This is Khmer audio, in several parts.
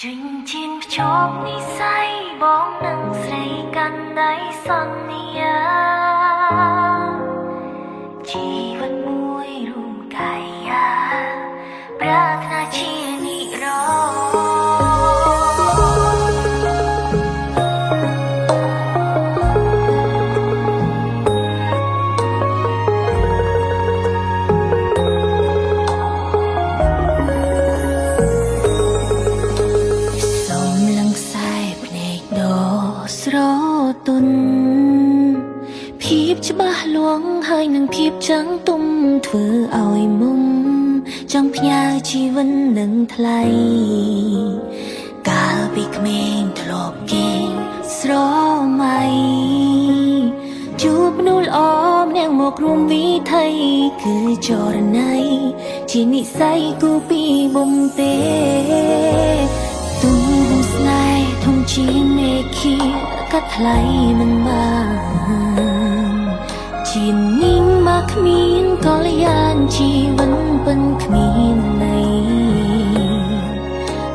ចេញជៀនភ្ជាប់និស្ស័យបងនឹងស្រីកាន់ដៃសន្យាជីវិតមួយរួមកាយាប្រាថ្នាជានិរន្តរ៍ស្រទន់ភាពច្បាស់លាស់ហើយនឹងភាពចាំងទុំធ្វើឲ្យមុំចង់ផ្ញើជីវិតនឹងថ្លៃកាលពីក្មេងធ្លាប់គេស្រមៃជួបមនុស្សល្អម្នាក់មករួមវិថីគឺចរណៃជានិស្ស័យគូពីបំពេទុំស្នេហ៍ធំជាងមេឃីកាត់ថ្លៃមិនបានជានាងមកគ្មានកល្យានជីវិតពិនគ្មានន័យ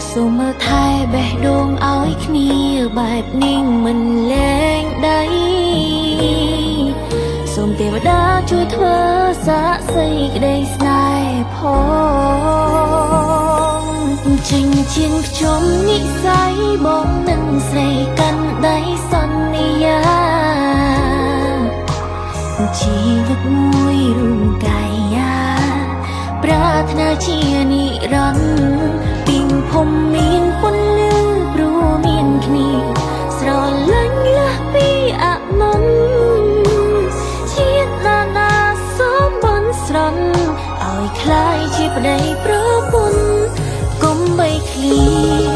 សូមមើលថែបេះដូងឲ្យគ្នាបែបនាងមិនលែងដៃសូមទេវតាជួយធ្វើសាក្សីក្តីស្នេហ៍ផងចេញជៀនភ្ជុំនិស្ស័យបងនឹងស្រីកាន់ដៃសន្យាជីវិតមួយរួមកាយាប្រាថ្នាជានិរន្តរ៍ពីងភុំមានពន្លឺព្រោះមានគ្នាស្រលាញ់លះពីអមន្តជាតិណានាសូមបន់ស្រន់ឲ្យคล้ายជាប្តីប្រពន្ធកុំបីឃ្លា